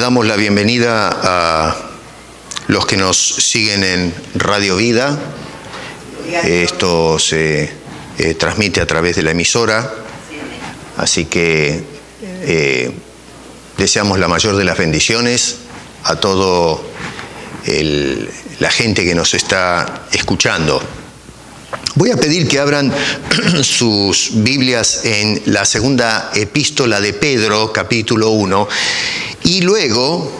damos la bienvenida a los que nos siguen en Radio Vida. Esto se transmite a través de la emisora, así que deseamos la mayor de las bendiciones a toda la gente que nos está escuchando. Voy a pedir que abran sus Biblias en la segunda epístola de Pedro, capítulo 1, y luego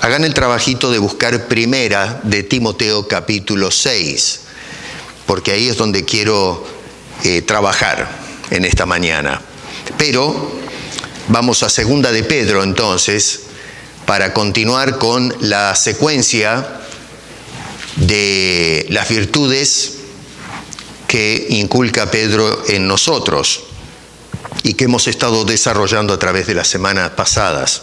hagan el trabajito de buscar primera de Timoteo, capítulo 6, porque ahí es donde quiero trabajar en esta mañana. Pero vamos a segunda de Pedro entonces, para continuar con la secuencia de las virtudes que inculca Pedro en nosotros y que hemos estado desarrollando a través de las semanas pasadas.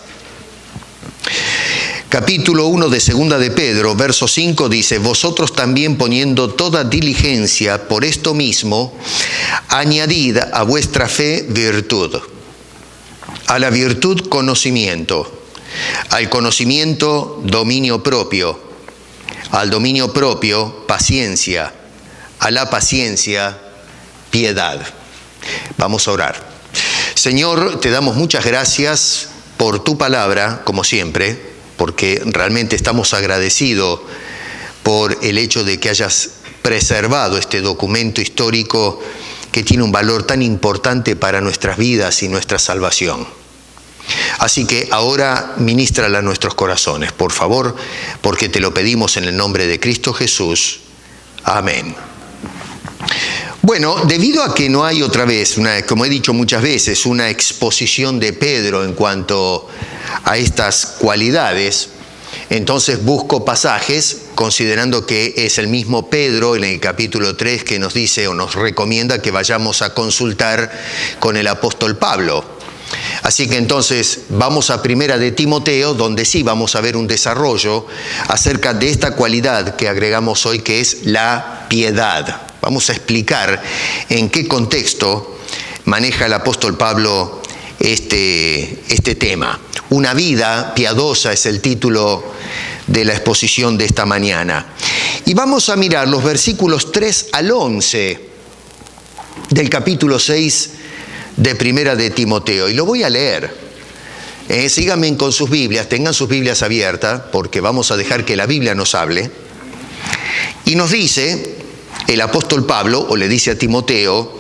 Capítulo 1 de segunda de Pedro, verso 5 dice: vosotros también, poniendo toda diligencia por esto mismo, añadid a vuestra fe virtud, a la virtud conocimiento, al conocimiento dominio propio, al dominio propio paciencia, a la paciencia piedad. Vamos a orar. Señor, te damos muchas gracias por tu palabra, como siempre, porque realmente estamos agradecidos por el hecho de que hayas preservado este documento histórico que tiene un valor tan importante para nuestras vidas y nuestra salvación. Así que ahora ministrala a nuestros corazones, por favor, porque te lo pedimos en el nombre de Cristo Jesús. Amén. Bueno, debido a que no hay otra vez, como he dicho muchas veces, una exposición de Pedro en cuanto a estas cualidades, entonces busco pasajes, considerando que es el mismo Pedro en el capítulo 3 que nos dice o nos recomienda que vayamos a consultar con el apóstol Pablo. Así que entonces vamos a primera de Timoteo, donde sí vamos a ver un desarrollo acerca de esta cualidad que agregamos hoy, que es la piedad. Vamos a explicar en qué contexto maneja el apóstol Pablo este tema. Una vida piadosa es el título de la exposición de esta mañana. Y vamos a mirar los versículos 3 al 11 del capítulo 6 de primera de Timoteo. Y lo voy a leer. Síganme con sus Biblias, tengan sus Biblias abiertas, porque vamos a dejar que la Biblia nos hable. Y nos dice el apóstol Pablo, o le dice a Timoteo: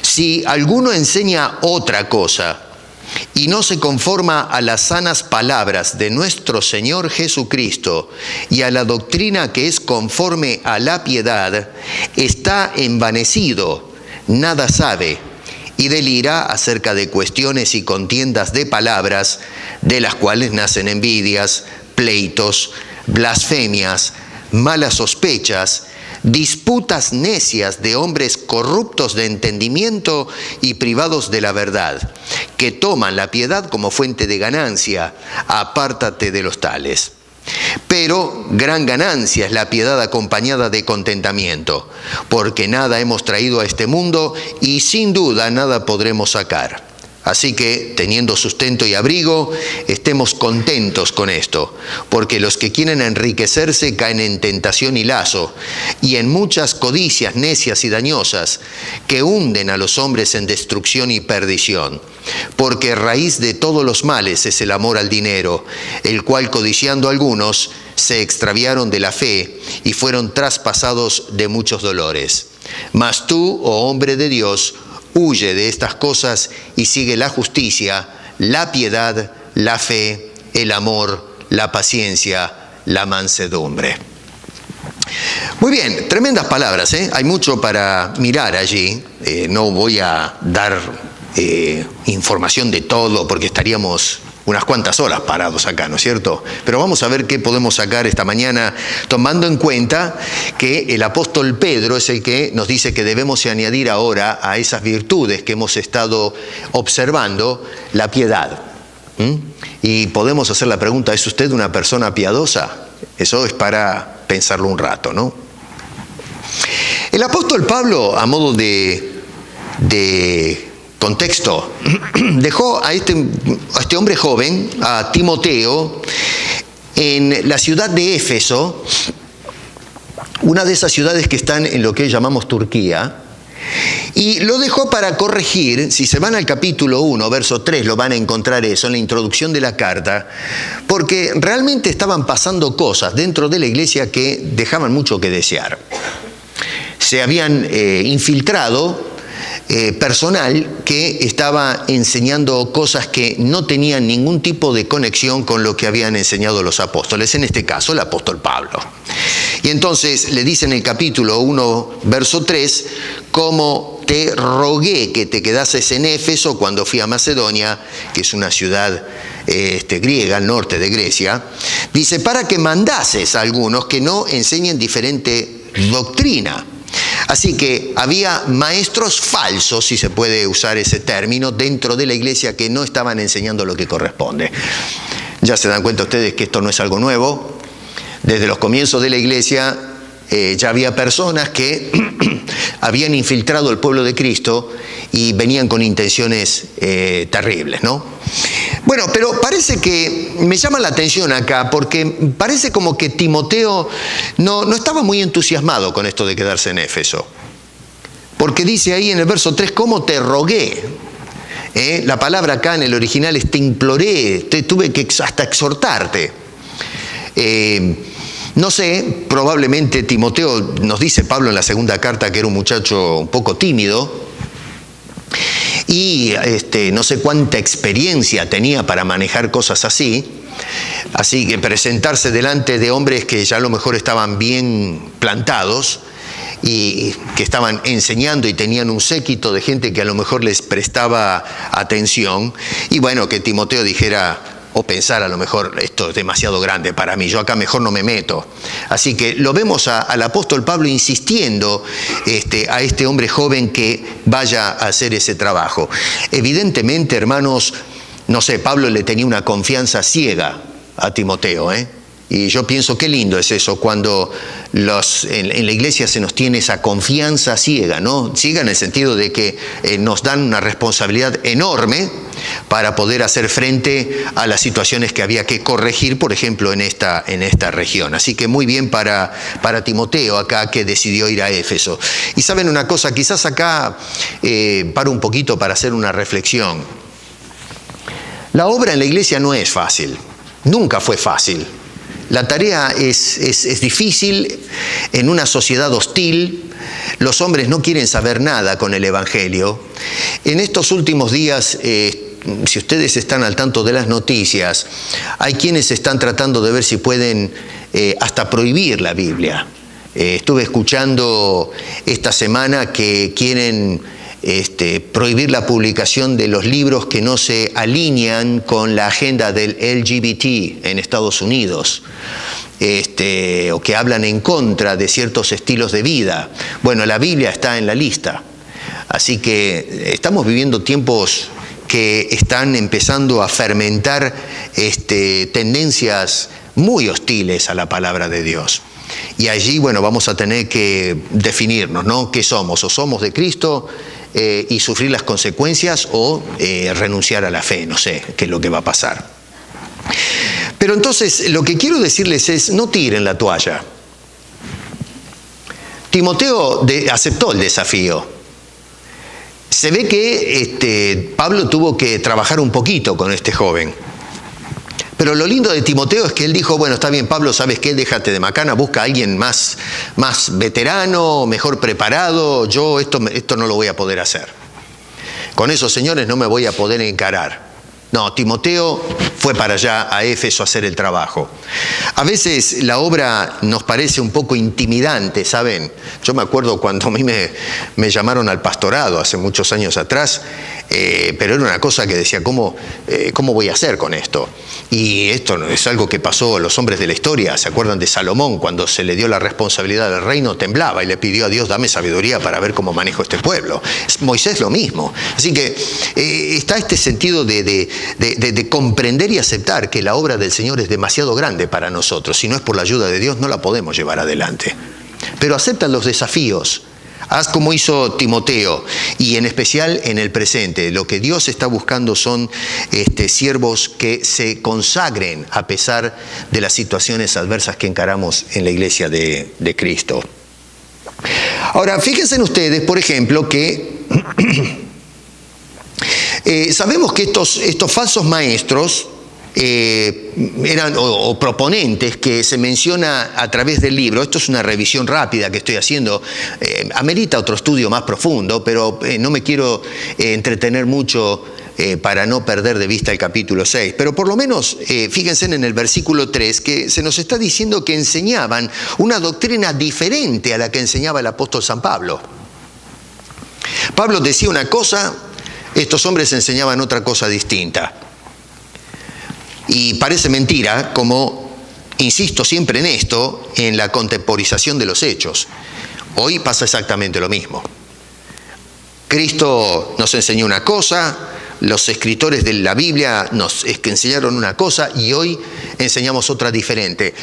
si alguno enseña otra cosa y no se conforma a las sanas palabras de nuestro Señor Jesucristo y a la doctrina que es conforme a la piedad, está envanecido, nada sabe, y delira acerca de cuestiones y contiendas de palabras, de las cuales nacen envidias, pleitos, blasfemias, malas sospechas, disputas necias de hombres corruptos de entendimiento y privados de la verdad, que toman la piedad como fuente de ganancia. Apártate de los tales. Pero gran ganancia es la piedad acompañada de contentamiento, porque nada hemos traído a este mundo y sin duda nada podremos sacar. Así que, teniendo sustento y abrigo, estemos contentos con esto, porque los que quieren enriquecerse caen en tentación y lazo, y en muchas codicias necias y dañosas, que hunden a los hombres en destrucción y perdición. Porque raíz de todos los males es el amor al dinero, el cual, codiciando algunos, se extraviaron de la fe y fueron traspasados de muchos dolores. Mas tú, oh hombre de Dios, huye de estas cosas y sigue la justicia, la piedad, la fe, el amor, la paciencia, la mansedumbre. Muy bien, tremendas palabras, ¿eh? Hay mucho para mirar allí. No voy a dar información de todo porque estaríamos unas cuantas horas parados acá, ¿no es cierto? Pero vamos a ver qué podemos sacar esta mañana, tomando en cuenta que el apóstol Pedro es el que nos dice que debemos añadir ahora a esas virtudes que hemos estado observando, la piedad. Y podemos hacer la pregunta: ¿es usted una persona piadosa? Eso es para pensarlo un rato, ¿no? El apóstol Pablo, a modo de Contexto, dejó a este hombre joven, a Timoteo, en la ciudad de Éfeso, una de esas ciudades que están en lo que llamamos Turquía, y lo dejó para corregir. Si se van al capítulo 1, verso 3, lo van a encontrar eso, en la introducción de la carta, porque realmente estaban pasando cosas dentro de la iglesia que dejaban mucho que desear. Se habían infiltrado personal que estaba enseñando cosas que no tenían ningún tipo de conexión con lo que habían enseñado los apóstoles, en este caso el apóstol Pablo. Y entonces le dice en el capítulo 1, verso 3, como te rogué que te quedases en Éfeso cuando fui a Macedonia, que es una ciudad griega, al norte de Grecia, dice, para que mandases a algunos que no enseñen diferente doctrina. Así que había maestros falsos, si se puede usar ese término, dentro de la iglesia que no estaban enseñando lo que corresponde. Ya se dan cuenta ustedes que esto no es algo nuevo. Desde los comienzos de la iglesia ya había personas que habían infiltrado el pueblo de Cristo y venían con intenciones terribles, ¿no? Bueno, pero parece que me llama la atención acá porque parece como que Timoteo no estaba muy entusiasmado con esto de quedarse en Éfeso. Porque dice ahí en el verso 3, ¿cómo te rogué? La palabra acá en el original es te imploré, tuve que hasta exhortarte. No sé, probablemente Timoteo, nos dice Pablo en la segunda carta que era un muchacho un poco tímido y no sé cuánta experiencia tenía para manejar cosas así que presentarse delante de hombres que ya a lo mejor estaban bien plantados y que estaban enseñando y tenían un séquito de gente que a lo mejor les prestaba atención, y bueno, que Timoteo dijera o pensar a lo mejor esto es demasiado grande para mí, yo acá mejor no me meto. Así que lo vemos al apóstol Pablo insistiendo a este hombre joven que vaya a hacer ese trabajo. Evidentemente, hermanos, no sé, Pablo le tenía una confianza ciega a Timoteo, Y yo pienso qué lindo es eso cuando en la iglesia se nos tiene esa confianza ciega, ¿no? Ciega en el sentido de que nos dan una responsabilidad enorme para poder hacer frente a las situaciones que había que corregir, por ejemplo, en esta región. Así que muy bien para Timoteo acá, que decidió ir a Éfeso. Y saben una cosa, quizás acá paro un poquito para hacer una reflexión. La obra en la iglesia no es fácil, nunca fue fácil. La tarea es difícil en una sociedad hostil. Los hombres no quieren saber nada con el Evangelio. En estos últimos días, si ustedes están al tanto de las noticias, hay quienes están tratando de ver si pueden hasta prohibir la Biblia. Estuve escuchando esta semana que quieren prohibir la publicación de los libros que no se alinean con la agenda del LGBT en Estados Unidos, o que hablan en contra de ciertos estilos de vida. Bueno, la Biblia está en la lista. Así que estamos viviendo tiempos que están empezando a fermentar tendencias muy hostiles a la palabra de Dios. Y allí, bueno, vamos a tener que definirnos, ¿no? ¿Qué somos? ¿O somos de Cristo y sufrir las consecuencias o renunciar a la fe? No sé qué es lo que va a pasar. Pero entonces, lo que quiero decirles es, no tiren la toalla. Timoteo aceptó el desafío. Se ve que Pablo tuvo que trabajar un poquito con este joven. Pero lo lindo de Timoteo es que él dijo, bueno, está bien, Pablo, ¿sabes qué? Déjate de macana, busca a alguien más veterano, mejor preparado. Yo esto no lo voy a poder hacer. Con esos señores no me voy a poder encarar. No, Timoteo fue para allá a Éfeso a hacer el trabajo. A veces la obra nos parece un poco intimidante, ¿saben? Yo me acuerdo cuando a mí me llamaron al pastorado hace muchos años atrás, pero era una cosa que decía, ¿cómo voy a hacer con esto? Y esto es algo que pasó a los hombres de la historia. ¿Se acuerdan de Salomón? Cuando se le dio la responsabilidad del reino, temblaba y le pidió a Dios, dame sabiduría para ver cómo manejo este pueblo. Moisés lo mismo. Así que está este sentido de comprender y aceptar que la obra del Señor es demasiado grande para nosotros. Si no es por la ayuda de Dios, no la podemos llevar adelante. Pero aceptan los desafíos, Haz como hizo Timoteo, y en especial en el presente. Lo que Dios está buscando son siervos que se consagren a pesar de las situaciones adversas que encaramos en la iglesia de Cristo. Ahora, fíjense ustedes, por ejemplo, que sabemos que estos falsos maestros eran o proponentes que se menciona a través del libro. Esto es una revisión rápida que estoy haciendo, amerita otro estudio más profundo, pero no me quiero entretener mucho para no perder de vista el capítulo 6. Pero por lo menos fíjense en el versículo 3 que se nos está diciendo que enseñaban una doctrina diferente a la que enseñaba el apóstol San Pablo. Pablo decía una cosa, estos hombres enseñaban otra cosa distinta. Y parece mentira, como insisto siempre en esto, en la contemporización de los hechos. Hoy pasa exactamente lo mismo. Cristo nos enseñó una cosa, los escritores de la Biblia nos enseñaron una cosa y hoy enseñamos otra diferente.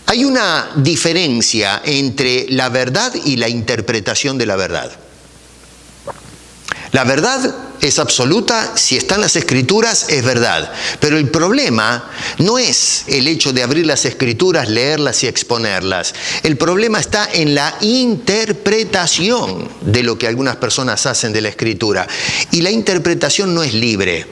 Hay una diferencia entre la verdad y la interpretación de la verdad. La verdad es absoluta, si están las Escrituras es verdad. Pero el problema no es el hecho de abrir las Escrituras, leerlas y exponerlas. El problema está en la interpretación de lo que algunas personas hacen de la Escritura. Y la interpretación no es libre.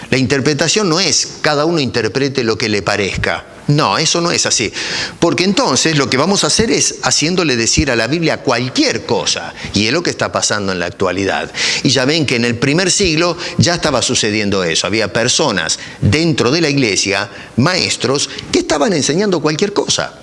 La interpretación no es cada uno interprete lo que le parezca. No, eso no es así. Porque entonces lo que vamos a hacer es haciéndole decir a la Biblia cualquier cosa. Y es lo que está pasando en la actualidad. Y ya ven que en el primer siglo ya estaba sucediendo eso. Había personas dentro de la iglesia, maestros, que estaban enseñando cualquier cosa.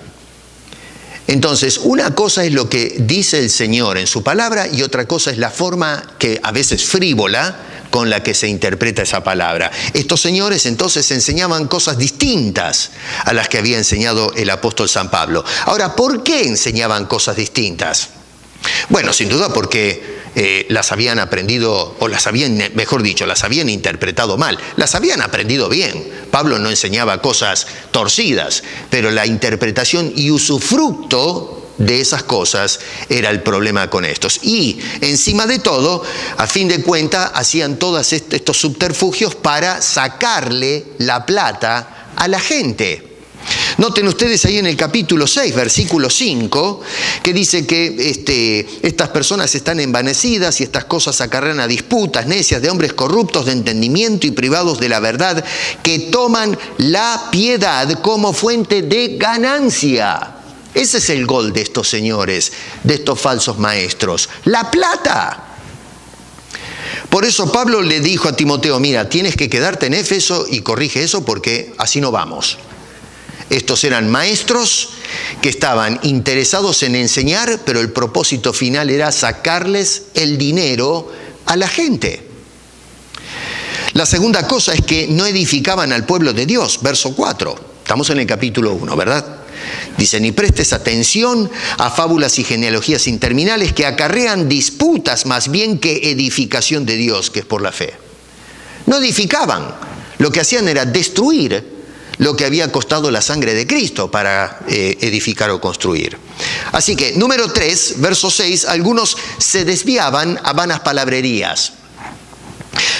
Entonces, una cosa es lo que dice el Señor en su palabra y otra cosa es la forma que a veces frívola con la que se interpreta esa palabra. Estos señores entonces enseñaban cosas distintas a las que había enseñado el apóstol San Pablo. Ahora, ¿por qué enseñaban cosas distintas? Bueno, sin duda porque las habían aprendido, o las habían, mejor dicho, las habían interpretado mal. Las habían aprendido bien. Pablo no enseñaba cosas torcidas, pero la interpretación y usufructo de esas cosas era el problema con estos. Y encima de todo, a fin de cuentas, hacían todos estos subterfugios para sacarle la plata a la gente. Noten ustedes ahí en el capítulo 6, versículo 5, que dice que estas personas están envanecidas y estas cosas acarrean a disputas necias de hombres corruptos de entendimiento y privados de la verdad, que toman la piedad como fuente de ganancia. Ese es el gol de estos señores, de estos falsos maestros, la plata. Por eso Pablo le dijo a Timoteo, mira, tienes que quedarte en Éfeso y corrige eso porque así no vamos. Estos eran maestros que estaban interesados en enseñar, pero el propósito final era sacarles el dinero a la gente. La segunda cosa es que no edificaban al pueblo de Dios, verso 4. Estamos en el capítulo 1, ¿verdad? Dice, ni prestes atención a fábulas y genealogías interminables que acarrean disputas más bien que edificación de Dios, que es por la fe. No edificaban, lo que hacían era destruir lo que había costado la sangre de Cristo para edificar o construir. Así que, número 3, verso 6, algunos se desviaban a vanas palabrerías.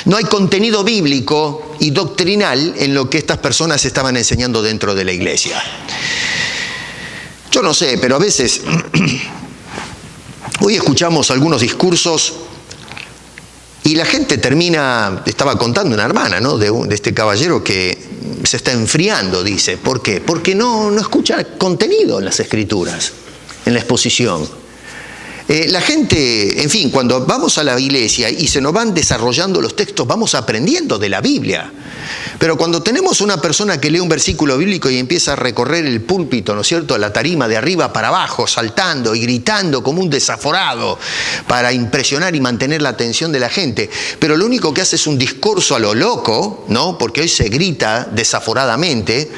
No hay contenido bíblico y doctrinal en lo que estas personas estaban enseñando dentro de la iglesia. Yo no sé, pero a veces hoy escuchamos algunos discursos y la gente termina, estaba contando una hermana, ¿no?, de este caballero que se está enfriando, dice. ¿Por qué? Porque no escucha contenido en las Escrituras, en la exposición. La gente, en fin, cuando vamos a la iglesia y se nos van desarrollando los textos, vamos aprendiendo de la Biblia. Pero cuando tenemos una persona que lee un versículo bíblico y empieza a recorrer el púlpito, ¿no es cierto?, la tarima de arriba para abajo, saltando y gritando como un desaforado para impresionar y mantener la atención de la gente, pero lo único que hace es un discurso a lo loco, ¿no?, porque hoy se grita desaforadamente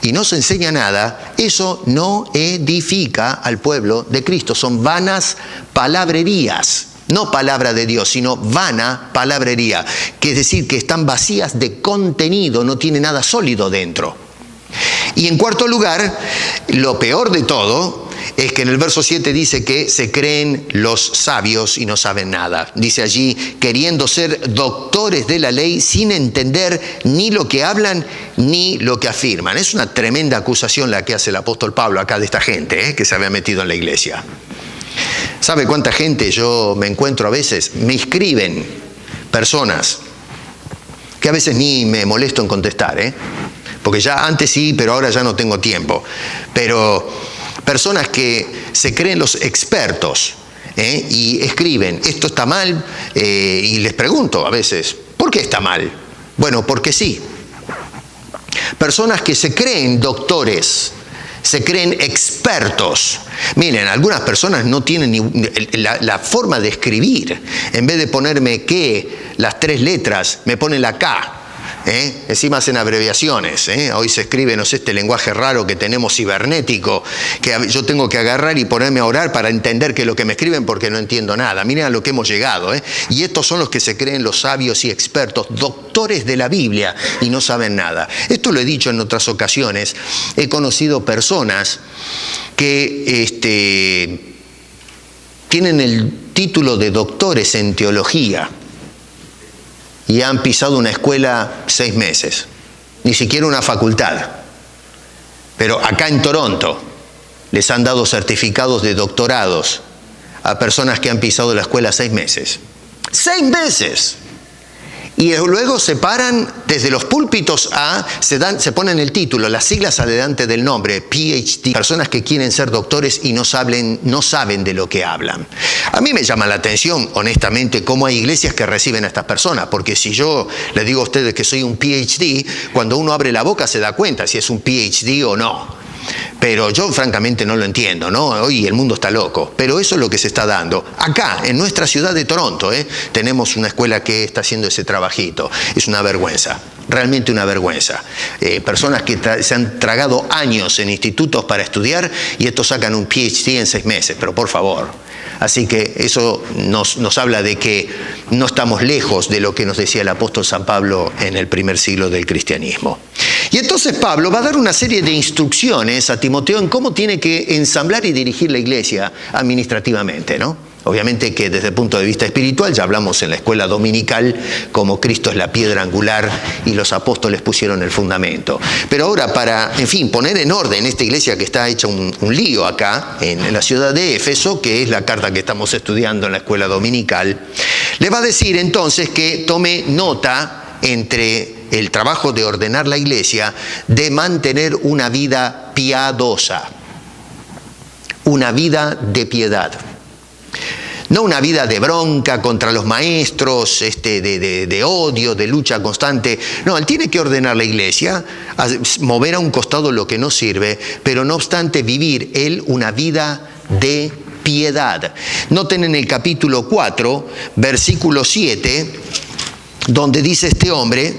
y no se enseña nada, eso no edifica al pueblo de Cristo. Son vanas palabrerías. No palabra de Dios, sino vana palabrería, que es decir, que están vacías de contenido, no tiene nada sólido dentro. Y en cuarto lugar, lo peor de todo, es que en el verso 7 dice que se creen los sabios y no saben nada. Dice allí, queriendo ser doctores de la ley sin entender ni lo que hablan ni lo que afirman. Es una tremenda acusación la que hace el apóstol Pablo acá de esta gente, que se había metido en la iglesia. ¿Sabe cuánta gente yo me encuentro a veces? Me escriben personas que a veces ni me molesto en contestar, porque ya antes sí, pero ahora ya no tengo tiempo. Pero personas que se creen los expertos y escriben, esto está mal, y les pregunto a veces, ¿por qué está mal? Bueno, porque sí. Personas que se creen doctores, se creen expertos. Miren, algunas personas no tienen ni la forma de escribir. En vez de ponerme que, las 3 letras, me ponen la K. Encima hacen abreviaciones. Hoy se escribe, no sé, este lenguaje raro que tenemos cibernético, que yo tengo que agarrar y ponerme a orar para entender qué es lo que me escriben porque no entiendo nada. Miren a lo que hemos llegado. Y estos son los que se creen los sabios y expertos, doctores de la Biblia, y no saben nada. Esto lo he dicho en otras ocasiones. He conocido personas que tienen el título de doctores en teología y han pisado una escuela 6 meses, ni siquiera una facultad. Pero acá en Toronto les han dado certificados de doctorados a personas que han pisado la escuela 6 meses. ¡6 meses! Y luego se paran desde los púlpitos se ponen el título, las siglas adelante del nombre, PhD, personas que quieren ser doctores y no saben de lo que hablan. A mí me llama la atención, honestamente, cómo hay iglesias que reciben a estas personas, porque si yo les digo a ustedes que soy un PhD, cuando uno abre la boca se da cuenta si es un PhD o no. Pero yo francamente no lo entiendo, ¿no? Hoy el mundo está loco, pero eso es lo que se está dando. Acá, en nuestra ciudad de Toronto, tenemos una escuela que está haciendo ese trabajito. Es una vergüenza, realmente una vergüenza. Personas que se han tragado años en institutos para estudiar y estos sacan un PhD en 6 meses, pero por favor. Así que eso nos habla de que no estamos lejos de lo que nos decía el apóstol San Pablo en el primer siglo del cristianismo. Y entonces Pablo va a dar una serie de instrucciones a Timoteo en cómo tiene que ensamblar y dirigir la iglesia administrativamente, ¿no? Obviamente que desde el punto de vista espiritual, ya hablamos en la escuela dominical, como Cristo es la piedra angular y los apóstoles pusieron el fundamento. Pero ahora para, en fin, poner en orden esta iglesia que está hecha un lío acá, en la ciudad de Éfeso, que es la carta que estamos estudiando en la escuela dominical, le va a decir entonces que tome nota entre el trabajo de ordenar la iglesia, de mantener una vida piadosa, una vida de piedad. No una vida de bronca contra los maestros, de odio, de lucha constante. No, él tiene que ordenar la iglesia, mover a un costado lo que no sirve, pero no obstante vivir él una vida de piedad. Noten en el capítulo 4, versículo 7, donde dice este hombre,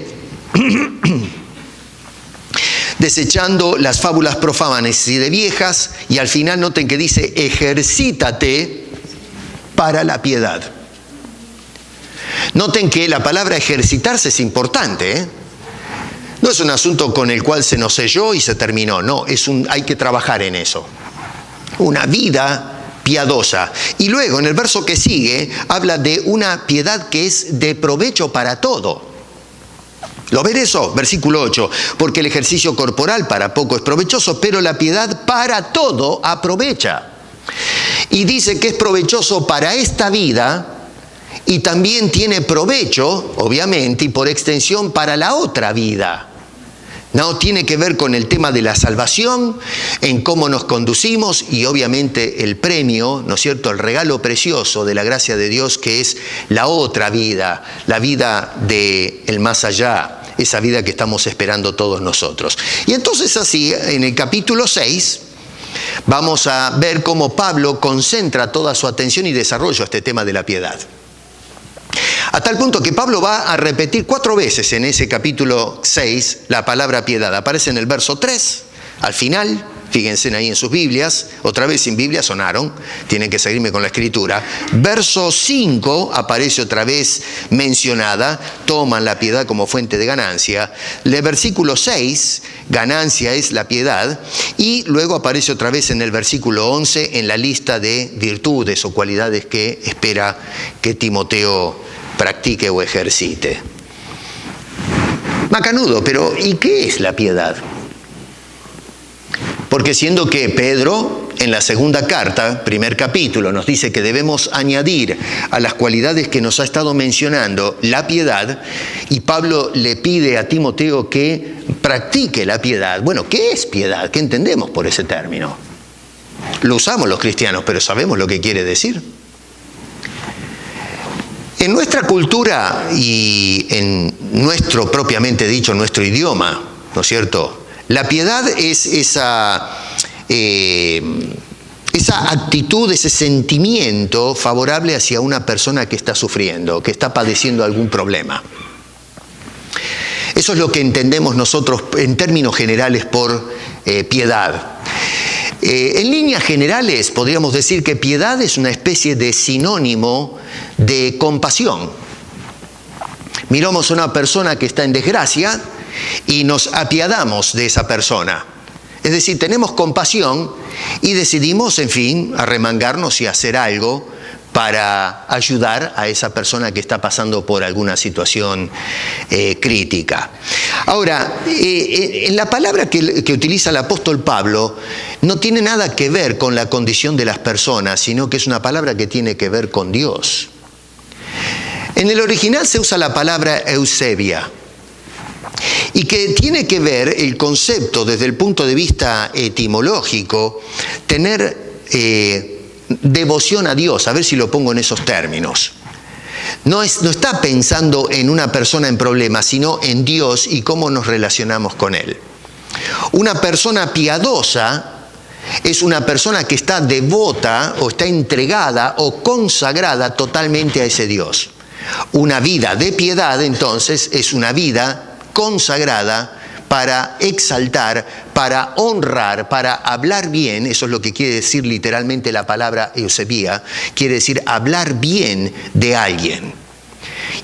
desechando las fábulas profanas y de viejas, y al final noten que dice, ejercítate para la piedad. Noten que la palabra ejercitarse es importante, No es un asunto con el cual se nos selló y se terminó, no, hay que trabajar en eso. Una vida piadosa. Y luego, en el verso que sigue, habla de una piedad que es de provecho para todo. ¿Lo ven eso? Versículo 8. Porque el ejercicio corporal para poco es provechoso, pero la piedad para todo aprovecha. Y dice que es provechoso para esta vida y también tiene provecho, obviamente, y por extensión para la otra vida. No, tiene que ver con el tema de la salvación, en cómo nos conducimos y obviamente el premio, ¿no es cierto?, el regalo precioso de la gracia de Dios, que es la otra vida, la vida del más allá, esa vida que estamos esperando todos nosotros. Y entonces así, en el capítulo 6, vamos a ver cómo Pablo concentra toda su atención y desarrollo a este tema de la piedad. A tal punto que Pablo va a repetir 4 veces en ese capítulo 6 la palabra piedad. Aparece en el verso 3, al final, fíjense ahí en sus Biblias, otra vez sin Biblia sonaron, tienen que seguirme con la escritura. Verso 5 aparece otra vez mencionada, toman la piedad como fuente de ganancia. El versículo 6, ganancia es la piedad, y luego aparece otra vez en el versículo 11 en la lista de virtudes o cualidades que espera que Timoteo practique o ejercite. Macanudo, pero ¿y qué es la piedad? Porque siendo que Pedro, en la segunda carta, primer capítulo, nos dice que debemos añadir a las cualidades que nos ha estado mencionando la piedad, y Pablo le pide a Timoteo que practique la piedad. Bueno, ¿qué es piedad? ¿Qué entendemos por ese término? Lo usamos los cristianos, pero ¿sabemos lo que quiere decir? En nuestra cultura y en nuestro, propiamente dicho, nuestro idioma, ¿no es cierto?, la piedad es esa actitud, ese sentimiento favorable hacia una persona que está sufriendo, que está padeciendo algún problema. Eso es lo que entendemos nosotros en términos generales por piedad. En líneas generales podríamos decir que piedad es una especie de sinónimo de compasión. Miramos a una persona que está en desgracia y nos apiadamos de esa persona. Es decir, tenemos compasión y decidimos, en fin, arremangarnos y hacer algo para ayudar a esa persona que está pasando por alguna situación crítica. Ahora, en la palabra que utiliza el apóstol Pablo no tiene nada que ver con la condición de las personas, sino que es una palabra que tiene que ver con Dios. En el original se usa la palabra eusebia, y que tiene que ver el concepto desde el punto de vista etimológico, tener devoción a Dios. A ver si lo pongo en esos términos. No está pensando en una persona en problemas, sino en Dios y cómo nos relacionamos con Él. Una persona piadosa es una persona que está devota o está entregada o consagrada totalmente a ese Dios. Una vida de piedad, entonces, es una vida consagrada para exaltar, para honrar, para hablar bien. Eso es lo que quiere decir literalmente la palabra eusebia, quiere decir hablar bien de alguien.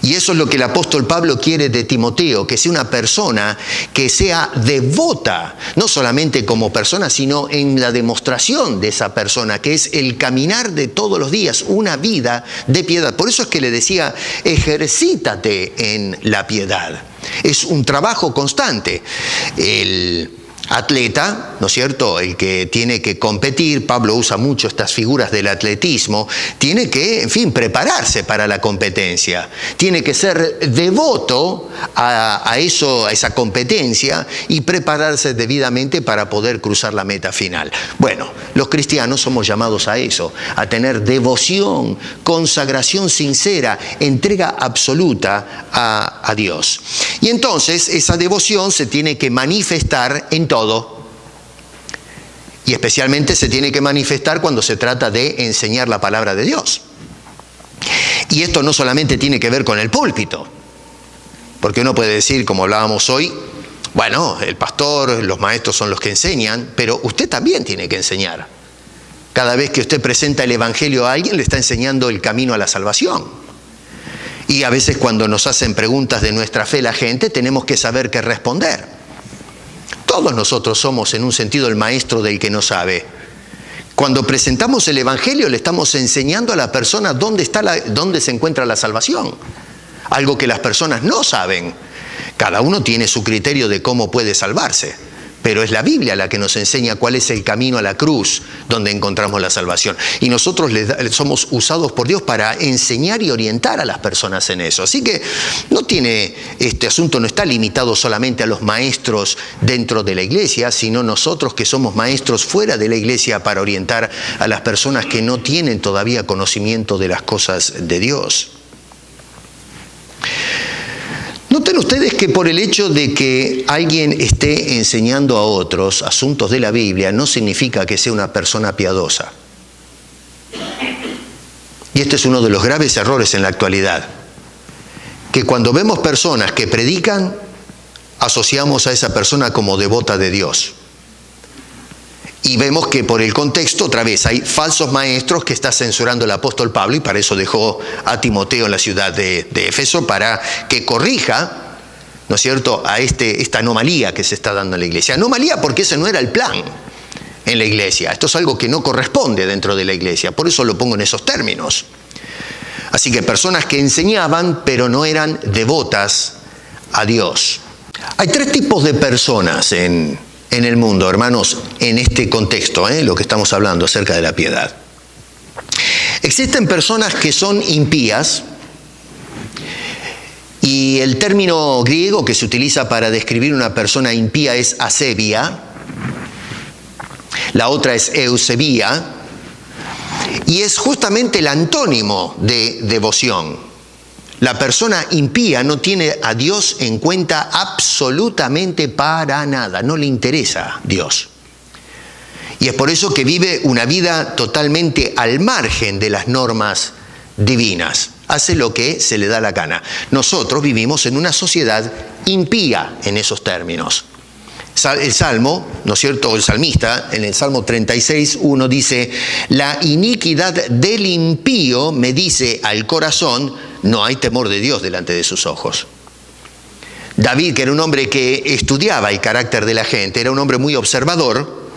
Y eso es lo que el apóstol Pablo quiere de Timoteo, que sea una persona que sea devota, no solamente como persona, sino en la demostración de esa persona, que es el caminar de todos los días, una vida de piedad. Por eso es que le decía, ejercítate en la piedad. Es un trabajo constante. El atleta, ¿no es cierto?, el que tiene que competir, Pablo usa mucho estas figuras del atletismo, tiene que, en fin, prepararse para la competencia, tiene que ser devoto a esa competencia y prepararse debidamente para poder cruzar la meta final. Bueno, los cristianos somos llamados a eso, a tener devoción, consagración sincera, entrega absoluta a Dios. Y entonces esa devoción se tiene que manifestar en todo, y especialmente se tiene que manifestar cuando se trata de enseñar la palabra de Dios. Y esto no solamente tiene que ver con el púlpito, porque uno puede decir, como hablábamos hoy, bueno, el pastor, los maestros son los que enseñan, pero usted también tiene que enseñar. Cada vez que usted presenta el evangelio a alguien, le está enseñando el camino a la salvación. Y a veces cuando nos hacen preguntas de nuestra fe la gente, tenemos que saber qué responder. Todos nosotros somos en un sentido el maestro del que no sabe. Cuando presentamos el evangelio le estamos enseñando a la persona dónde se encuentra la salvación. Algo que las personas no saben. Cada uno tiene su criterio de cómo puede salvarse. Pero es la Biblia la que nos enseña cuál es el camino a la cruz donde encontramos la salvación. Y nosotros somos usados por Dios para enseñar y orientar a las personas en eso. Así que este asunto no está limitado solamente a los maestros dentro de la iglesia, sino nosotros que somos maestros fuera de la iglesia para orientar a las personas que no tienen todavía conocimiento de las cosas de Dios. Noten ustedes que por el hecho de que alguien esté enseñando a otros asuntos de la Biblia no significa que sea una persona piadosa. Y este es uno de los graves errores en la actualidad. Que cuando vemos personas que predican, asociamos a esa persona como devota de Dios. Y vemos que por el contexto, otra vez, hay falsos maestros que está censurando el apóstol Pablo, y para eso dejó a Timoteo en la ciudad de Éfeso, para que corrija, ¿no es cierto?, a esta anomalía que se está dando en la iglesia. Anomalía porque ese no era el plan en la iglesia. Esto es algo que no corresponde dentro de la iglesia. Por eso lo pongo en esos términos. Así que personas que enseñaban, pero no eran devotas a Dios. Hay tres tipos de personas en el mundo, hermanos, en este contexto, lo que estamos hablando acerca de la piedad. Existen personas que son impías, y el término griego que se utiliza para describir una persona impía es asebia, la otra es eusebia, y es justamente el antónimo de devoción. La persona impía no tiene a Dios en cuenta absolutamente para nada, no le interesa Dios. Y es por eso que vive una vida totalmente al margen de las normas divinas. Hace lo que se le da la gana. Nosotros vivimos en una sociedad impía en esos términos. El Salmo, ¿no es cierto?, el salmista, en el Salmo 36:1 dice: la iniquidad del impío me dice al corazón, no hay temor de Dios delante de sus ojos. David, que era un hombre que estudiaba el carácter de la gente, era un hombre muy observador,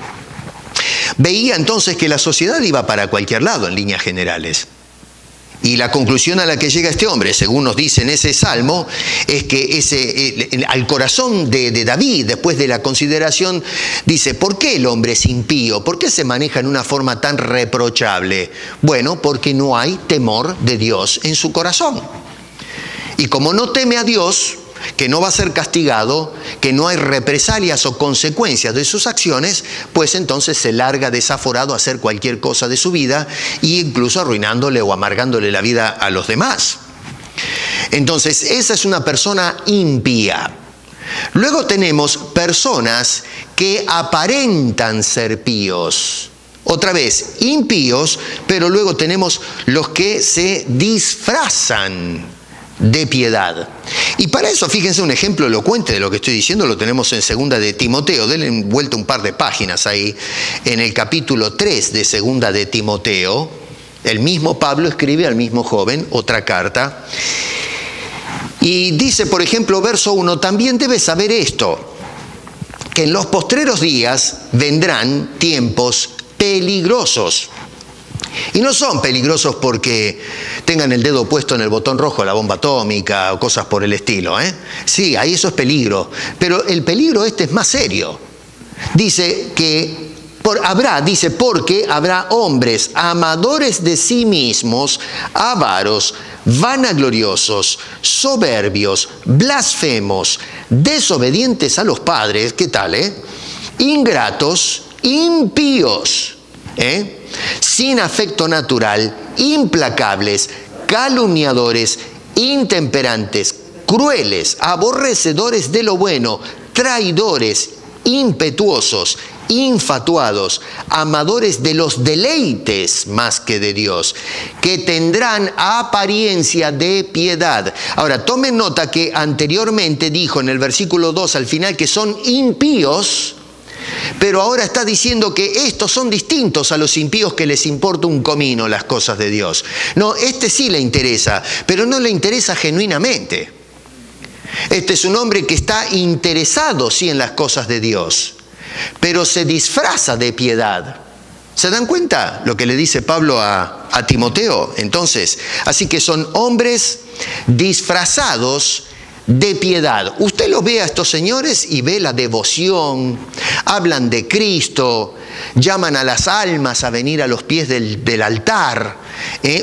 veía entonces que la sociedad iba para cualquier lado en líneas generales. Y la conclusión a la que llega este hombre, según nos dice en ese salmo, es que al corazón de David, después de la consideración, dice: ¿por qué el hombre es impío? ¿Por qué se maneja en una forma tan reprochable? Bueno, porque no hay temor de Dios en su corazón. Y como no teme a Dios, que no va a ser castigado, que no hay represalias o consecuencias de sus acciones, pues entonces se larga desaforado a hacer cualquier cosa de su vida, e incluso arruinándole o amargándole la vida a los demás. Entonces, esa es una persona impía. Luego tenemos personas que aparentan ser píos. Otra vez, impíos, pero luego tenemos los que se disfrazan de piedad. Y para eso, fíjense, un ejemplo elocuente de lo que estoy diciendo lo tenemos en 2 de Timoteo. Denle vuelta un par de páginas ahí, en el capítulo 3 de 2 de Timoteo. El mismo Pablo escribe al mismo joven otra carta. Y dice, por ejemplo, verso 1, también debes saber esto, que en los postreros días vendrán tiempos peligrosos. Y no son peligrosos porque tengan el dedo puesto en el botón rojo de la bomba atómica o cosas por el estilo, Sí, ahí eso es peligro. Pero el peligro este es más serio. Dice que porque habrá hombres amadores de sí mismos, avaros, vanagloriosos, soberbios, blasfemos, desobedientes a los padres, ¿qué tal, ingratos, impíos, sin afecto natural, implacables, calumniadores, intemperantes, crueles, aborrecedores de lo bueno, traidores, impetuosos, infatuados, amadores de los deleites más que de Dios, que tendrán apariencia de piedad. Ahora, tomen nota que anteriormente dijo en el versículo 2 al final que son impíos, pero ahora está diciendo que estos son distintos a los impíos que les importa un comino las cosas de Dios. No, este sí le interesa, pero no le interesa genuinamente. Este es un hombre que está interesado sí en las cosas de Dios, pero se disfraza de piedad. ¿Se dan cuenta lo que le dice Pablo a Timoteo? Entonces, así que son hombres disfrazados de piedad. Usted los ve a estos señores y ve la devoción, hablan de Cristo, llaman a las almas a venir a los pies del altar,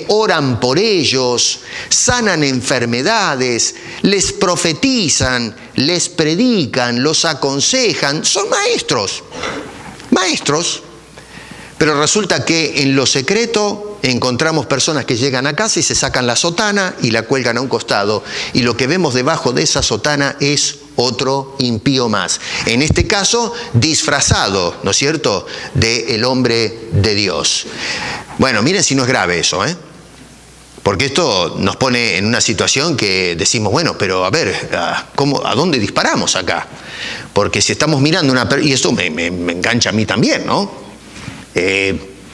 oran por ellos, sanan enfermedades, les profetizan, les predican, los aconsejan, son maestros, pero resulta que en lo secreto encontramos personas que llegan a casa y se sacan la sotana y la cuelgan a un costado, y lo que vemos debajo de esa sotana es otro impío más. En este caso, disfrazado, ¿no es cierto?, del hombre de Dios. Bueno, miren si no es grave eso, porque esto nos pone en una situación que decimos, bueno, pero a ver, ¿a dónde disparamos acá? Porque si estamos mirando y esto me engancha a mí también, ¿no?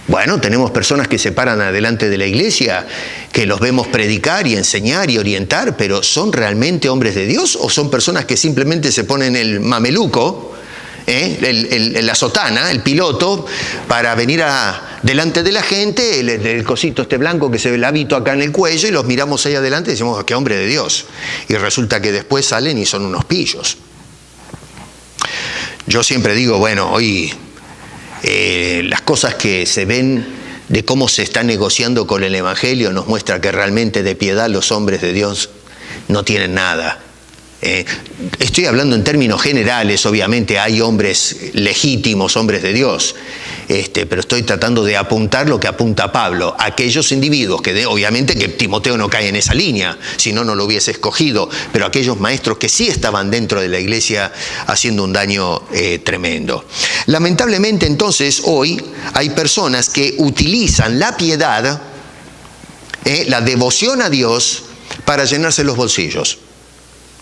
Bueno, tenemos personas que se paran adelante de la iglesia, que los vemos predicar y enseñar y orientar, pero ¿son realmente hombres de Dios o son personas que simplemente se ponen el mameluco, la sotana, el piloto, para venir delante de la gente, el cosito este blanco que se ve el hábito acá en el cuello, y los miramos ahí adelante y decimos, qué hombre de Dios? Y resulta que después salen y son unos pillos. Yo siempre digo, bueno, hoy las cosas que se ven de cómo se está negociando con el Evangelio nos muestra que realmente de piedad los hombres de Dios no tienen nada. Estoy hablando en términos generales, obviamente hay hombres legítimos, hombres de Dios, pero estoy tratando de apuntar lo que apunta Pablo, aquellos individuos que obviamente que Timoteo no cae en esa línea, si no, no lo hubiese escogido, pero aquellos maestros que sí estaban dentro de la iglesia haciendo un daño tremendo. Lamentablemente entonces hoy hay personas que utilizan la piedad, la devoción a Dios para llenarse los bolsillos.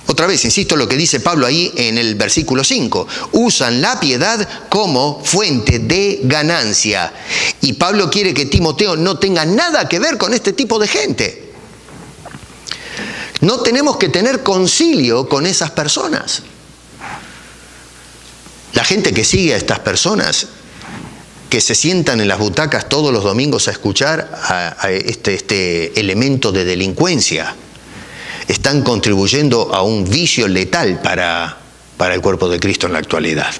Otra vez, insisto, lo que dice Pablo ahí en el versículo 5. Usan la piedad como fuente de ganancia. Y Pablo quiere que Timoteo no tenga nada que ver con este tipo de gente. No tenemos que tener concilio con esas personas. La gente que sigue a estas personas, que se sientan en las butacas todos los domingos a escuchar a este elemento de delincuencia, están contribuyendo a un vicio letal para el cuerpo de Cristo en la actualidad.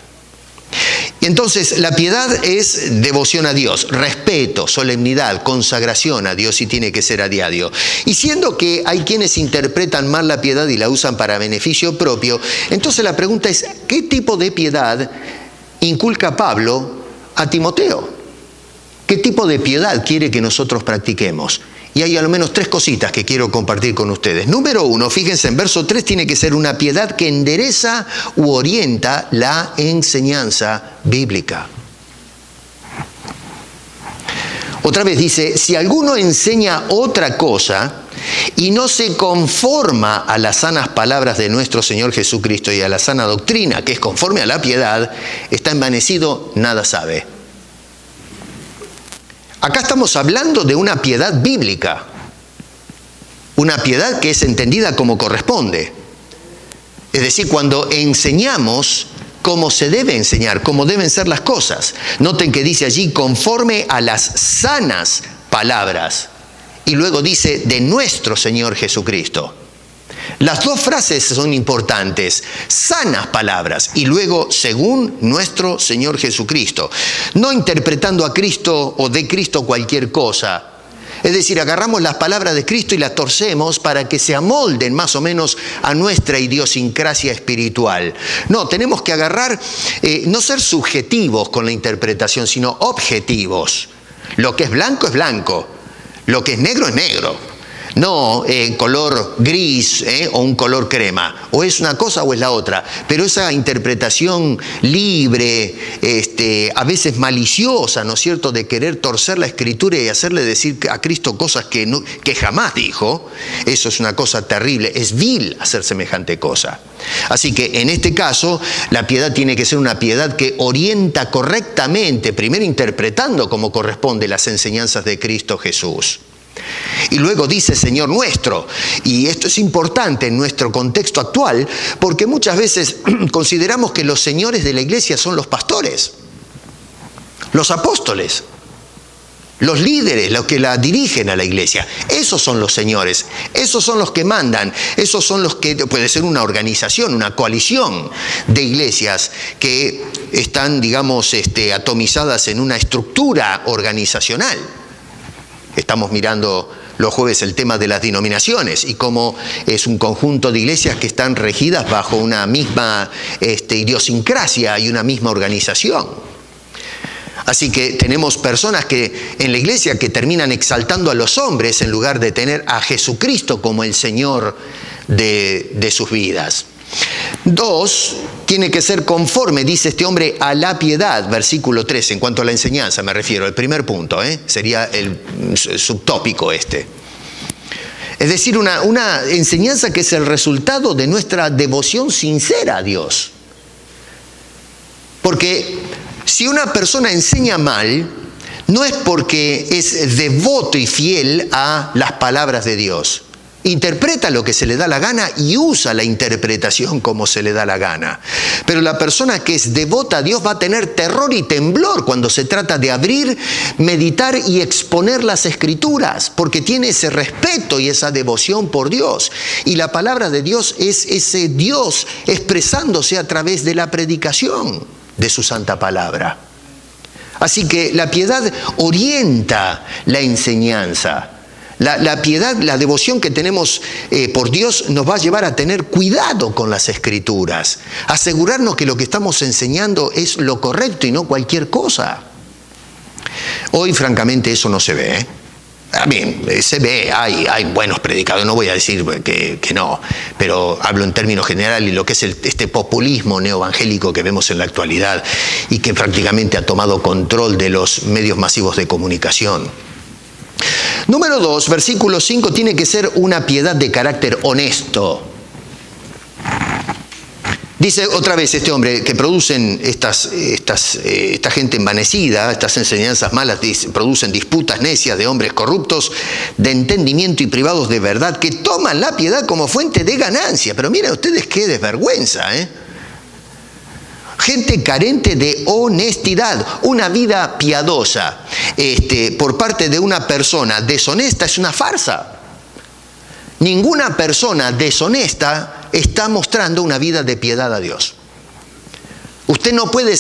Y entonces la piedad es devoción a Dios, respeto, solemnidad, consagración a Dios, y tiene que ser a diario. Y siendo que hay quienes interpretan mal la piedad y la usan para beneficio propio, entonces la pregunta es, ¿qué tipo de piedad inculca Pablo a Timoteo? ¿Qué tipo de piedad quiere que nosotros practiquemos? Y hay al menos 3 cositas que quiero compartir con ustedes. Número 1, fíjense, en verso 3 tiene que ser una piedad que endereza u orienta la enseñanza bíblica. Otra vez dice, si alguno enseña otra cosa y no se conforma a las sanas palabras de nuestro Señor Jesucristo y a la sana doctrina, que es conforme a la piedad, está envanecido, nada sabe. Acá estamos hablando de una piedad bíblica, una piedad que es entendida como corresponde. Es decir, cuando enseñamos cómo se debe enseñar, cómo deben ser las cosas. Noten que dice allí conforme a las sanas palabras, y luego dice de nuestro Señor Jesucristo. Las 2 frases son importantes, sanas palabras y luego según nuestro Señor Jesucristo. No interpretando a Cristo o de Cristo cualquier cosa. Es decir, agarramos las palabras de Cristo y las torcemos para que se amolden más o menos a nuestra idiosincrasia espiritual. No, tenemos que agarrar, no ser subjetivos con la interpretación, sino objetivos. Lo que es blanco, lo que es negro, no color gris o un color crema. O es una cosa o es la otra. Pero esa interpretación libre, a veces maliciosa, ¿no es cierto?, de querer torcer la Escritura y hacerle decir a Cristo cosas que jamás dijo, eso es una cosa terrible. Es vil hacer semejante cosa. Así que en este caso, la piedad tiene que ser una piedad que orienta correctamente, primero interpretando como corresponde las enseñanzas de Cristo Jesús. Y luego dice Señor nuestro, y esto es importante en nuestro contexto actual, porque muchas veces consideramos que los señores de la iglesia son los pastores, los apóstoles, los líderes, los que la dirigen a la iglesia. Esos son los señores, esos son los que mandan, esos son los que, puede ser una organización, una coalición de iglesias que están, digamos, atomizadas en una estructura organizacional. Estamos mirando los jueves el tema de las denominaciones y cómo es un conjunto de iglesias que están regidas bajo una misma idiosincrasia y una misma organización. Así que tenemos personas que en la iglesia que terminan exaltando a los hombres en lugar de tener a Jesucristo como el Señor de sus vidas. 2, tiene que ser conforme, dice este hombre, a la piedad, versículo 13, en cuanto a la enseñanza me refiero, el primer punto, sería el subtópico este. Es decir, una enseñanza que es el resultado de nuestra devoción sincera a Dios. Porque si una persona enseña mal, no es porque es devoto y fiel a las palabras de Dios. Interpreta lo que se le da la gana y usa la interpretación como se le da la gana. Pero la persona que es devota a Dios va a tener terror y temblor cuando se trata de abrir, meditar y exponer las Escrituras, porque tiene ese respeto y esa devoción por Dios. Y la palabra de Dios es ese Dios expresándose a través de la predicación de su santa palabra. Así que la piedad orienta la enseñanza. La piedad, la devoción que tenemos por Dios nos va a llevar a tener cuidado con las Escrituras. Asegurarnos que lo que estamos enseñando es lo correcto y no cualquier cosa. Hoy, francamente, eso no se ve. Bien, se ve, hay buenos predicadores, no voy a decir que no, pero hablo en términos generales, lo que es este populismo neoevangélico que vemos en la actualidad y que prácticamente ha tomado control de los medios masivos de comunicación. Número 2, versículo 5, tiene que ser una piedad de carácter honesto. Dice otra vez este hombre que producen esta gente envanecida, estas enseñanzas malas, producen disputas necias de hombres corruptos, de entendimiento y privados de verdad, que toman la piedad como fuente de ganancia. Pero miren ustedes qué desvergüenza, ¿eh? Gente carente de honestidad, una vida piadosa por parte de una persona deshonesta es una farsa. Ninguna persona deshonesta está mostrando una vida de piedad a Dios. Usted no puede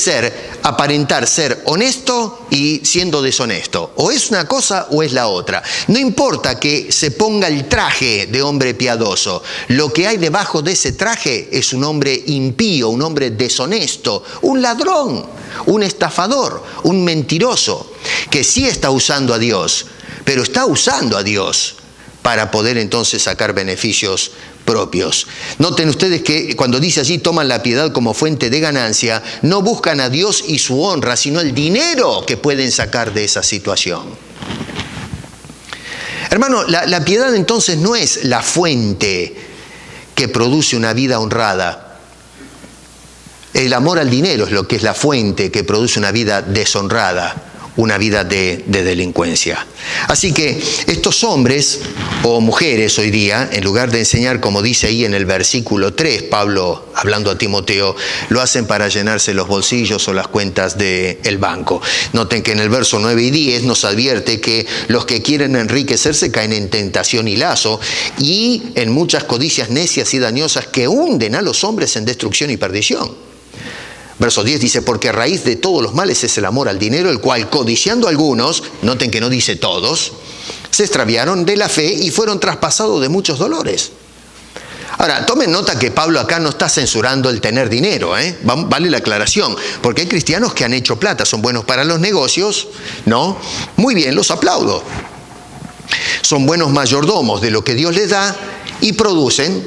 aparentar ser honesto y siendo deshonesto. O es una cosa o es la otra. No importa que se ponga el traje de hombre piadoso. Lo que hay debajo de ese traje es un hombre impío, un hombre deshonesto, un ladrón, un estafador, un mentiroso, que sí está usando a Dios, pero está usando a Dios para poder entonces sacar beneficios propios. Noten ustedes que cuando dice allí toman la piedad como fuente de ganancia, no buscan a Dios y su honra, sino el dinero que pueden sacar de esa situación. Hermano, la piedad entonces no es la fuente que produce una vida honrada. El amor al dinero es lo que es la fuente que produce una vida deshonrada, una vida de delincuencia. Así que estos hombres o mujeres hoy día, en lugar de enseñar, como dice ahí en el versículo 3, Pablo hablando a Timoteo, lo hacen para llenarse los bolsillos o las cuentas del banco. Noten que en el verso 9 y 10 nos advierte que los que quieren enriquecerse caen en tentación y lazo y en muchas codicias necias y dañosas que hunden a los hombres en destrucción y perdición. Verso 10 dice, porque a raíz de todos los males es el amor al dinero, el cual codiciando algunos, noten que no dice todos, se extraviaron de la fe y fueron traspasados de muchos dolores. Ahora, tomen nota que Pablo acá no está censurando el tener dinero, ¿eh? Vale la aclaración, porque hay cristianos que han hecho plata, son buenos para los negocios, ¿no? Muy bien, los aplaudo. Son buenos mayordomos de lo que Dios les da y producen,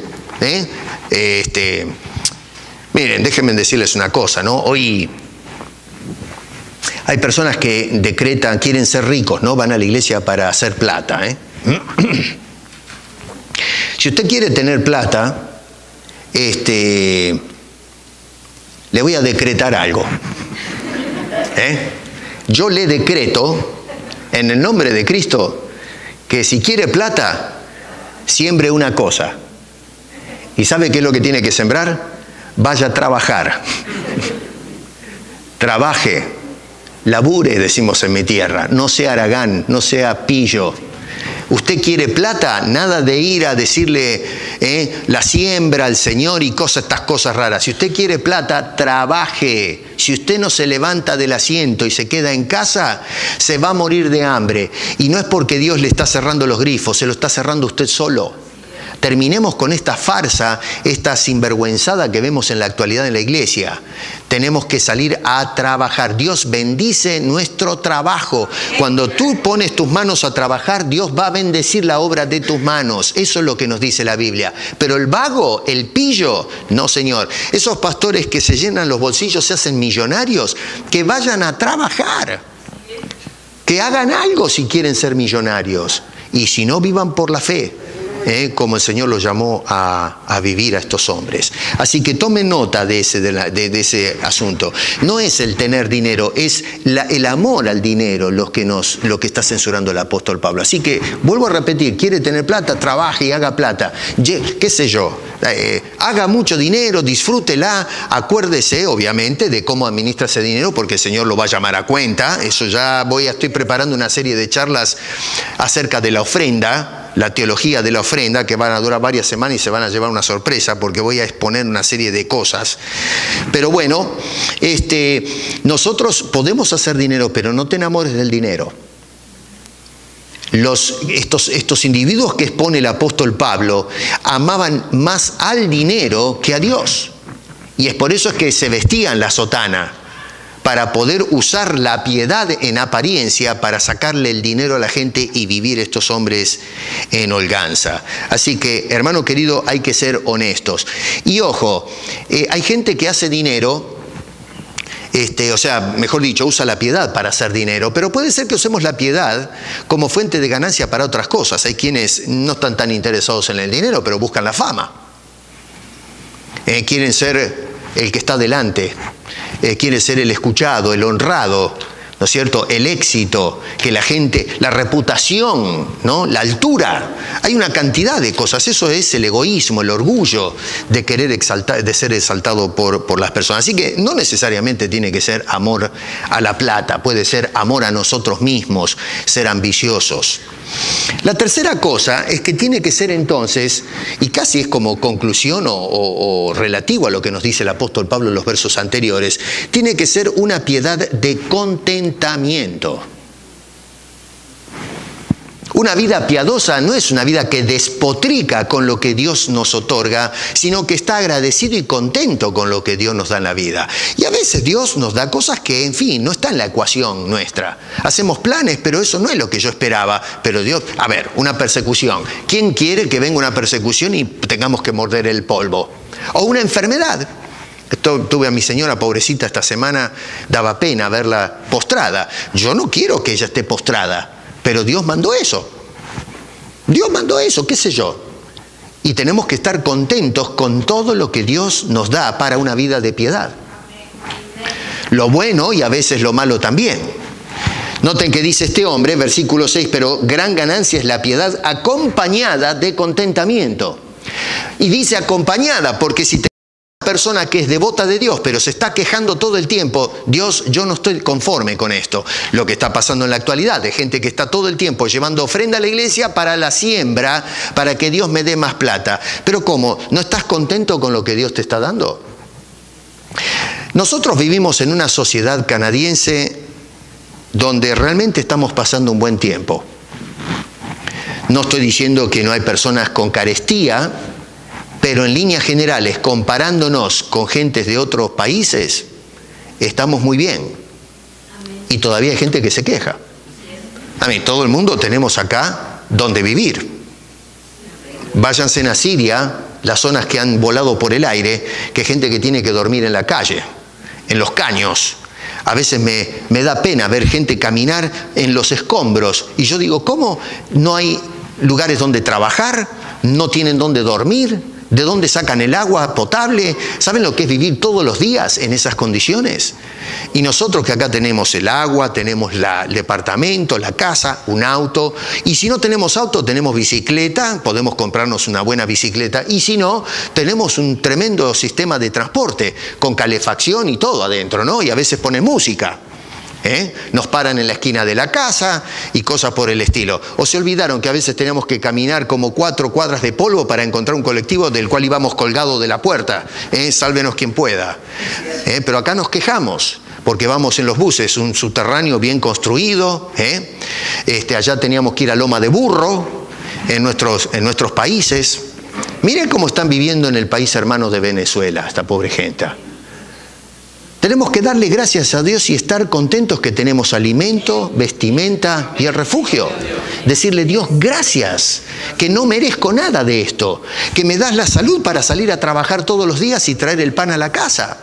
miren, déjenme decirles una cosa, ¿no? Hoy hay personas que decretan, quieren ser ricos, ¿no? Van a la iglesia para hacer plata, ¿eh? Si usted quiere tener plata, le voy a decretar algo. Yo le decreto, en el nombre de Cristo, que si quiere plata, siembre una cosa. ¿Y sabe qué es lo que tiene que sembrar? Vaya a trabajar, trabaje, labure, decimos en mi tierra, no sea haragán, no sea pillo. Usted quiere plata, nada de ir a decirle la siembra al Señor y estas cosas raras. Si usted quiere plata, trabaje. Si usted no se levanta del asiento y se queda en casa, se va a morir de hambre. Y no es porque Dios le está cerrando los grifos, se lo está cerrando usted solo. Terminemos con esta farsa, esta sinvergüenzada que vemos en la actualidad en la iglesia. Tenemos que salir a trabajar. Dios bendice nuestro trabajo. Cuando tú pones tus manos a trabajar, Dios va a bendecir la obra de tus manos. Eso es lo que nos dice la Biblia. Pero el vago, el pillo, no, señor. Esos pastores que se llenan los bolsillos, se hacen millonarios, que vayan a trabajar. Que hagan algo si quieren ser millonarios. Y si no, vivan por la fe. como el Señor los llamó a vivir a estos hombres. Así que tomen nota de ese asunto. No es el tener dinero, es el amor al dinero lo que está censurando el apóstol Pablo. Así que, vuelvo a repetir, quiere tener plata, trabaje y haga plata. ¿Qué sé yo? Haga mucho dinero, disfrútela, acuérdese, obviamente, de cómo administra ese dinero, porque el Señor lo va a llamar a cuenta. Eso ya estoy preparando una serie de charlas acerca de la ofrenda, la teología de la ofrenda, que van a durar varias semanas y se van a llevar una sorpresa porque voy a exponer una serie de cosas. Pero bueno, nosotros podemos hacer dinero, pero no te enamores del dinero. Estos individuos que expone el apóstol Pablo amaban más al dinero que a Dios. Y es por eso es que se vestían la sotana, para poder usar la piedad en apariencia para sacarle el dinero a la gente y vivir estos hombres en holganza. Así que, hermano querido, hay que ser honestos. Y ojo, hay gente que hace dinero, mejor dicho, usa la piedad para hacer dinero, pero puede ser que usemos la piedad como fuente de ganancia para otras cosas. Hay quienes no están tan interesados en el dinero, pero buscan la fama. Quieren ser el que está delante. Quiere ser el escuchado, el honrado, ¿no es cierto? El éxito, que la gente, la reputación, ¿no? La altura. Hay una cantidad de cosas. Eso es el egoísmo, el orgullo de querer de ser exaltado por las personas. Así que no necesariamente tiene que ser amor a la plata. Puede ser amor a nosotros mismos, ser ambiciosos. La tercera cosa es que tiene que ser entonces, y casi es como conclusión o relativo a lo que nos dice el apóstol Pablo en los versos anteriores, tiene que ser una piedad de contentamiento. Una vida piadosa no es una vida que despotrica con lo que Dios nos otorga, sino que está agradecido y contento con lo que Dios nos da en la vida. Y a veces Dios nos da cosas que, en fin, no están en la ecuación nuestra. Hacemos planes, pero eso no es lo que yo esperaba. Pero Dios, una persecución. ¿Quién quiere que venga una persecución y tengamos que morder el polvo? O una enfermedad. Tuve a mi señora pobrecita esta semana, daba pena verla postrada. Yo no quiero que ella esté postrada. Pero Dios mandó eso. Dios mandó eso, qué sé yo. Y tenemos que estar contentos con todo lo que Dios nos da para una vida de piedad. Lo bueno y a veces lo malo también. Noten que dice este hombre, versículo 6, pero gran ganancia es la piedad acompañada de contentamiento. Y dice acompañada, porque si persona que es devota de Dios, pero se está quejando todo el tiempo, Dios, yo no estoy conforme con esto. Lo que está pasando en la actualidad, de gente que está todo el tiempo llevando ofrenda a la iglesia para la siembra, para que Dios me dé más plata. Pero ¿cómo? ¿No estás contento con lo que Dios te está dando? Nosotros vivimos en una sociedad canadiense donde realmente estamos pasando un buen tiempo. No estoy diciendo que no hay personas con carestía, pero en líneas generales, comparándonos con gentes de otros países, estamos muy bien. Y todavía hay gente que se queja. Todo el mundo tenemos acá donde vivir. Váyanse a Siria, las zonas que han volado por el aire, que hay gente que tiene que dormir en la calle, en los caños. A veces me da pena ver gente caminar en los escombros. Y yo digo, ¿cómo no hay lugares donde trabajar? ¿No tienen donde dormir? ¿De dónde sacan el agua potable? ¿Saben lo que es vivir todos los días en esas condiciones? Y nosotros que acá tenemos el agua, tenemos el departamento, la casa, un auto. Y si no tenemos auto, tenemos bicicleta, podemos comprarnos una buena bicicleta. Y si no, tenemos un tremendo sistema de transporte con calefacción y todo adentro, ¿no? Y a veces ponen música. Nos paran en la esquina de la casa y cosas por el estilo. O se olvidaron que a veces teníamos que caminar como 4 cuadras de polvo para encontrar un colectivo del cual íbamos colgados de la puerta. Sálvenos quien pueda. Pero acá nos quejamos porque vamos en los buses, un subterráneo bien construido. Allá teníamos que ir a Loma de Burro en nuestros países. Miren cómo están viviendo en el país hermano de Venezuela, esta pobre gente. Tenemos que darle gracias a Dios y estar contentos que tenemos alimento, vestimenta y el refugio. Decirle, Dios, gracias, que no merezco nada de esto, que me das la salud para salir a trabajar todos los días y traer el pan a la casa.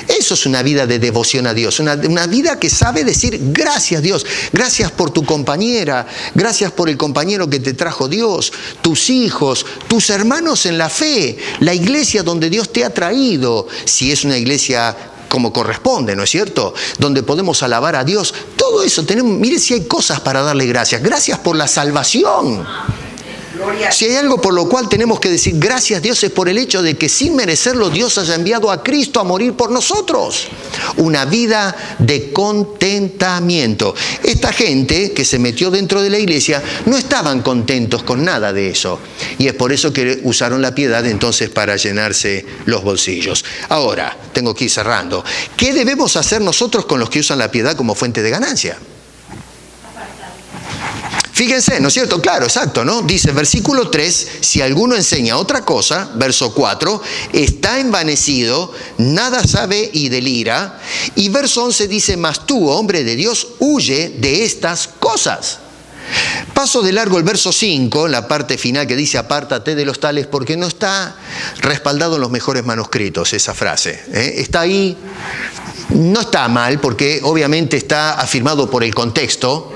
Eso es una vida de devoción a Dios, una vida que sabe decir gracias Dios, gracias por tu compañera, gracias por el compañero que te trajo Dios, tus hijos, tus hermanos en la fe, la iglesia donde Dios te ha traído, si es una iglesia como corresponde, ¿no es cierto? Donde podemos alabar a Dios. Todo eso tenemos, mire si hay cosas para darle gracias. Gracias por la salvación. Si hay algo por lo cual tenemos que decir gracias Dios es por el hecho de que sin merecerlo Dios haya enviado a Cristo a morir por nosotros. Una vida de contentamiento. Esta gente que se metió dentro de la iglesia no estaban contentos con nada de eso. Y es por eso que usaron la piedad entonces para llenarse los bolsillos. Ahora, tengo que ir cerrando. ¿Qué debemos hacer nosotros con los que usan la piedad como fuente de ganancia? Fíjense, ¿no es cierto? Claro, exacto, ¿no? Dice, versículo 3, si alguno enseña otra cosa, verso 4, está envanecido, nada sabe y delira. Y verso 11 dice, mas tú, hombre de Dios, huye de estas cosas. Paso de largo el verso 5, la parte final que dice, apártate de los tales, porque no está respaldado en los mejores manuscritos esa frase. Está ahí. No está mal porque obviamente está afirmado por el contexto,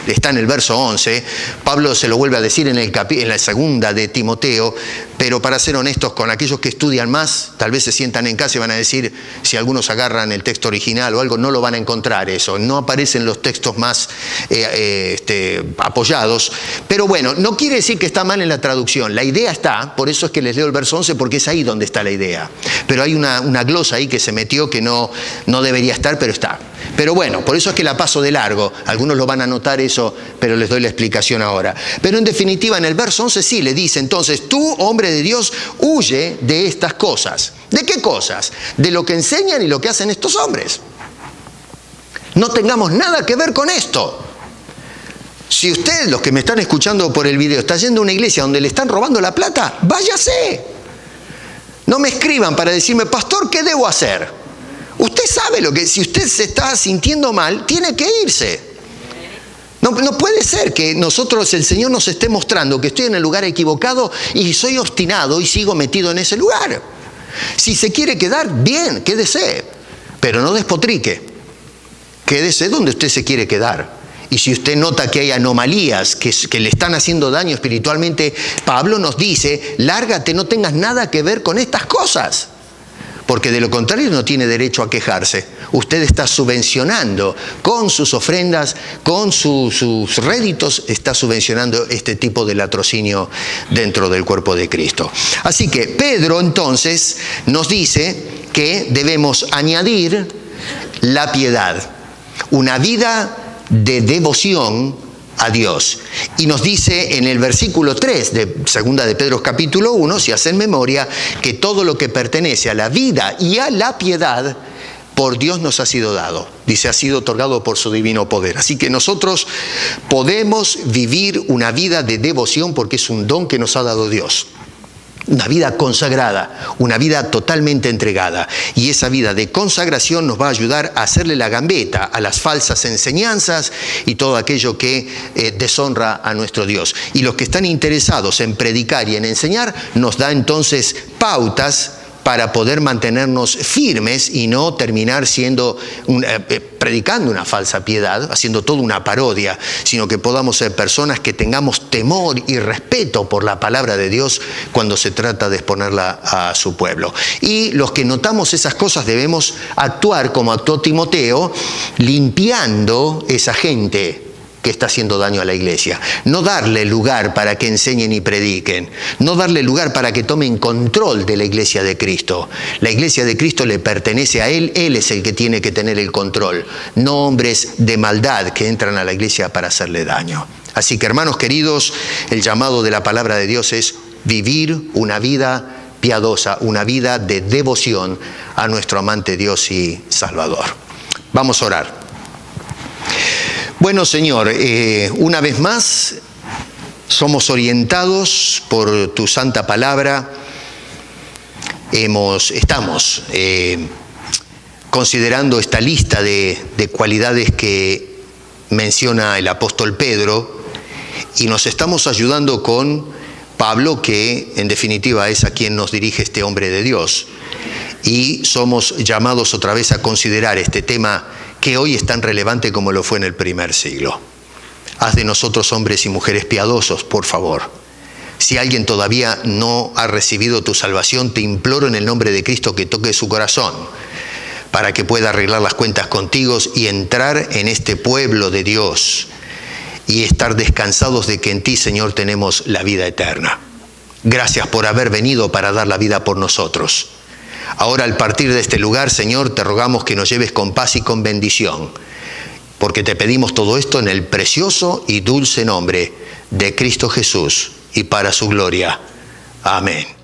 está en el verso 11, Pablo se lo vuelve a decir en la segunda de Timoteo, pero para ser honestos con aquellos que estudian más, tal vez se sientan en casa y van a decir, si algunos agarran el texto original o algo, no lo van a encontrar eso, no aparecen los textos más apoyados, pero bueno, no quiere decir que está mal en la traducción, la idea está, por eso es que les leo el verso 11 porque es ahí donde está la idea, pero hay una glosa ahí que se metió que no debería estar, pero está. Pero bueno, por eso es que la paso de largo. Algunos lo van a notar eso, pero les doy la explicación ahora. Pero en definitiva, en el verso 11 sí le dice, entonces, tú, hombre de Dios, huye de estas cosas. ¿De qué cosas? De lo que enseñan y lo que hacen estos hombres. No tengamos nada que ver con esto. Si usted, los que me están escuchando por el video, está yendo a una iglesia donde le están robando la plata, váyase. No me escriban para decirme, pastor, ¿qué debo hacer? Usted sabe lo que, si usted se está sintiendo mal, tiene que irse. No puede ser que nosotros, el Señor nos esté mostrando que estoy en el lugar equivocado y soy obstinado y sigo metido en ese lugar. Si se quiere quedar, bien, quédese, pero no despotrique. Quédese donde usted se quiere quedar. Y si usted nota que hay anomalías que le están haciendo daño espiritualmente, Pablo nos dice, lárgate, no tengas nada que ver con estas cosas. Porque de lo contrario no tiene derecho a quejarse. Usted está subvencionando con sus ofrendas, con sus réditos, está subvencionando este tipo de latrocinio dentro del cuerpo de Cristo. Así que Pedro entonces nos dice que debemos añadir la piedad, una vida de devoción a Dios. Y nos dice en el versículo 3 de segunda de Pedro capítulo 1, si hacen memoria, que todo lo que pertenece a la vida y a la piedad, por Dios nos ha sido dado. Dice, ha sido otorgado por su divino poder. Así que nosotros podemos vivir una vida de devoción porque es un don que nos ha dado Dios. Una vida consagrada, una vida totalmente entregada. Y esa vida de consagración nos va a ayudar a hacerle la gambeta a las falsas enseñanzas y todo aquello que deshonra a nuestro Dios. Y los que están interesados en predicar y en enseñar, nos da entonces pautas para poder mantenernos firmes y no terminar predicando una falsa piedad, haciendo toda una parodia, sino que podamos ser personas que tengamos temor y respeto por la palabra de Dios cuando se trata de exponerla a su pueblo. Y los que notamos esas cosas debemos actuar como actuó Timoteo, limpiando esa gente que está haciendo daño a la iglesia. No darle lugar para que enseñen y prediquen. No darle lugar para que tomen control de la iglesia de Cristo. La iglesia de Cristo le pertenece a Él. Él es el que tiene que tener el control. No hombres de maldad que entran a la iglesia para hacerle daño. Así que, hermanos queridos, el llamado de la palabra de Dios es vivir una vida piadosa, una vida de devoción a nuestro amante Dios y Salvador. Vamos a orar. Bueno, Señor, una vez más somos orientados por tu santa palabra. Estamos considerando esta lista de cualidades que menciona el apóstol Pedro y nos estamos ayudando con Pablo, que en definitiva es a quien nos dirige este hombre de Dios. y somos llamados otra vez a considerar este tema que hoy es tan relevante como lo fue en el primer siglo. Haz de nosotros hombres y mujeres piadosos, por favor. Si alguien todavía no ha recibido tu salvación, te imploro en el nombre de Cristo que toque su corazón para que pueda arreglar las cuentas contigo y entrar en este pueblo de Dios y estar descansados de que en ti, Señor, tenemos la vida eterna. Gracias por haber venido para dar la vida por nosotros. Ahora, al partir de este lugar, Señor, te rogamos que nos lleves con paz y con bendición, porque te pedimos todo esto en el precioso y dulce nombre de Cristo Jesús y para su gloria. Amén.